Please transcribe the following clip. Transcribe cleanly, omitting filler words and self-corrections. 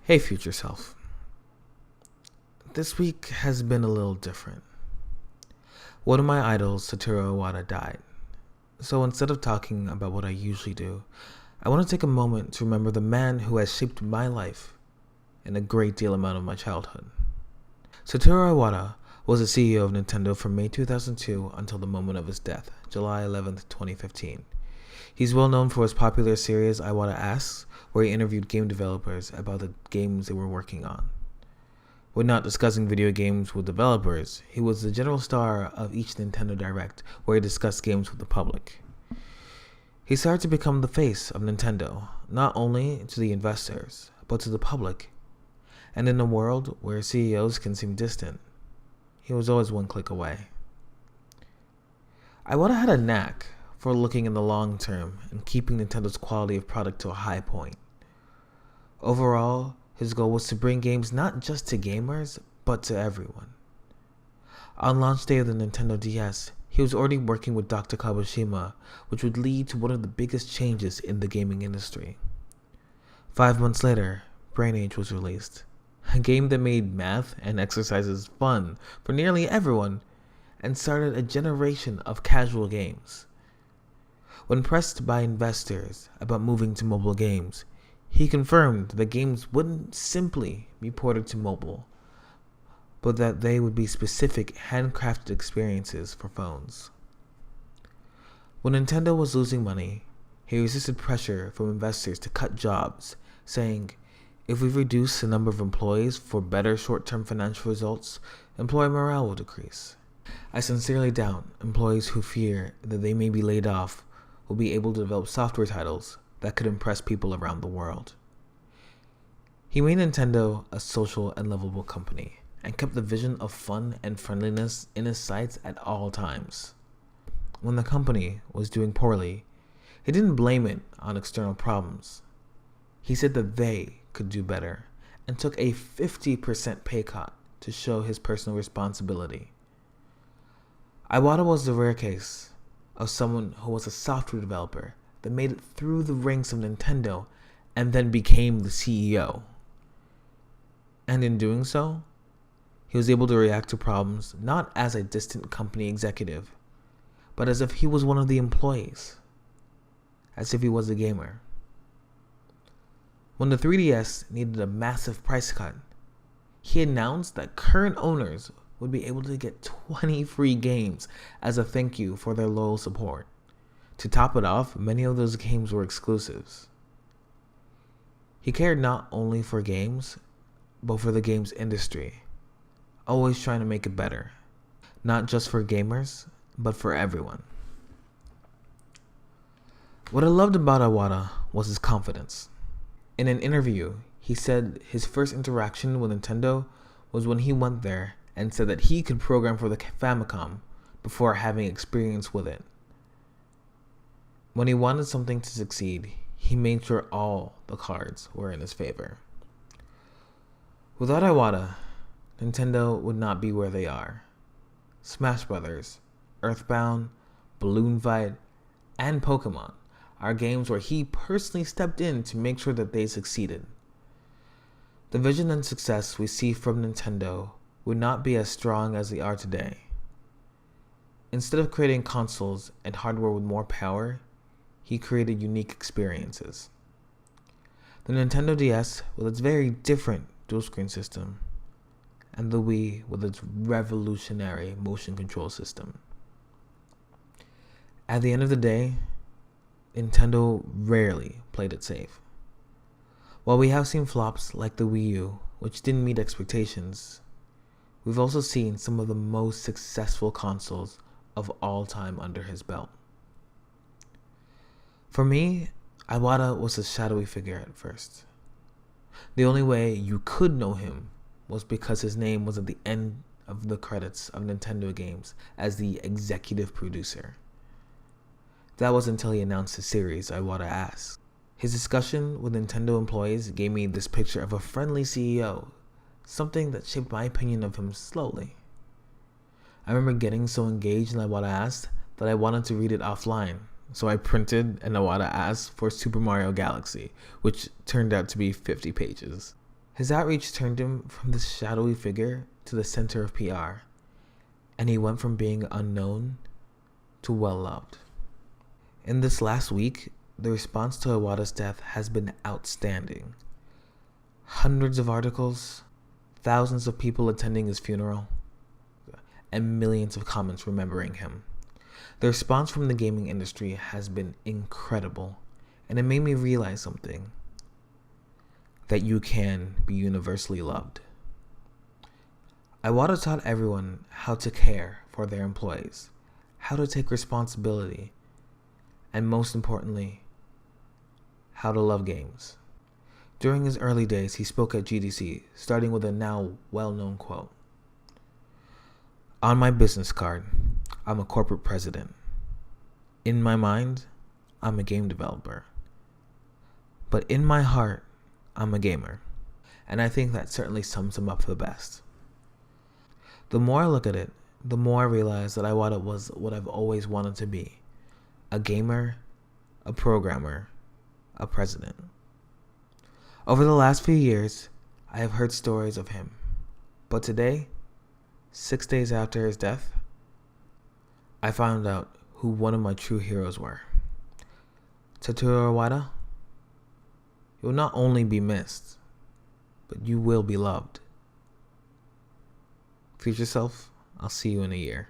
Hey, future self. This week has been a little different. One of my idols, Satoru Iwata, died. So instead of talking about what I usually do, I want to take a moment to remember the man who has shaped my life and a great deal amount of my childhood. Satoru Iwata was the CEO of Nintendo from May 2002 until the moment of his death, July 11th, 2015. He's well known for his popular series Iwata Asks, where he interviewed game developers about the games they were working on. When not discussing video games with developers, he was the general star of each Nintendo Direct, where he discussed games with the public. He started to become the face of Nintendo, not only to the investors, but to the public. And in a world where CEOs can seem distant, he was always one click away. Iwata had a knack for looking in the long term and keeping Nintendo's quality of product to a high point. Overall, his goal was to bring games not just to gamers, but to everyone. On launch day of the Nintendo DS, he was already working with Dr. Kabushima, which would lead to one of the biggest changes in the gaming industry. 5 months later, Brain Age was released, a game that made math and exercises fun for nearly everyone and started a generation of casual games. When pressed by investors about moving to mobile games, he confirmed that games wouldn't simply be ported to mobile, but that they would be specific handcrafted experiences for phones. When Nintendo was losing money, he resisted pressure from investors to cut jobs, saying, "If we reduce the number of employees for better short-term financial results, employee morale will decrease. I sincerely doubt employees who fear that they may be laid off will be able to develop software titles that could impress people around the world." He made Nintendo a social and lovable company and kept the vision of fun and friendliness in his sights at all times. When the company was doing poorly, he didn't blame it on external problems. He said that they could do better and took a 50% pay cut to show his personal responsibility. Iwata was the rare case of someone who was a software developer that made it through the ranks of Nintendo and then became the CEO. And in doing so, he was able to react to problems not as a distant company executive, but as if he was one of the employees, as if he was a gamer. When the 3DS needed a massive price cut, he announced that current owners would be able to get 20 free games as a thank you for their loyal support. To top it off, many of those games were exclusives. He cared not only for games, but for the games industry, always trying to make it better, not just for gamers, but for everyone. What I loved about Iwata was his confidence. In an interview, he said his first interaction with Nintendo was when he went there and said that he could program for the Famicom before having experience with it. When he wanted something to succeed, he made sure all the cards were in his favor. Without Iwata, Nintendo would not be where they are. Smash Brothers, Earthbound, Balloon Fight, and Pokemon are games where he personally stepped in to make sure that they succeeded. The vision and success we see from Nintendo would not be as strong as they are today. Instead of creating consoles and hardware with more power, he created unique experiences. The Nintendo DS with its very different dual-screen system, and the Wii with its revolutionary motion control system. At the end of the day, Nintendo rarely played it safe. While we have seen flops like the Wii U, which didn't meet expectations, we've also seen some of the most successful consoles of all time under his belt. For me, Iwata was a shadowy figure at first. The only way you could know him was because his name was at the end of the credits of Nintendo games as the executive producer. That was until he announced his series, Iwata Asks. His discussion with Nintendo employees gave me this picture of a friendly CEO, something that shaped my opinion of him slowly. I remember getting so engaged in Iwata Asks that I wanted to read it offline, so I printed an Iwata Asks for Super Mario Galaxy, which turned out to be 50 pages. His outreach turned him from this shadowy figure to the center of PR, and he went from being unknown to well-loved. In this last week, the response to Iwata's death has been outstanding. Hundreds of articles, thousands of people attending his funeral, and millions of comments remembering him. The response from the gaming industry has been incredible, and it made me realize something: that you can be universally loved. Iwata taught everyone how to care for their employees, how to take responsibility, and most importantly, how to love games. During his early days, he spoke at GDC, starting with a now well-known quote: "On my business card, I'm a corporate president. In my mind, I'm a game developer. But in my heart, I'm a gamer." And I think that certainly sums him up for the best. The more I look at it, the more I realize that Iwata was what I've always wanted to be: a gamer, a programmer, a president. Over the last few years, I have heard stories of him. But today, 6 days after his death, I found out who one of my true heroes were. Satoru Iwata, you will not only be missed, but you will be loved. Future self, I'll see you in a year.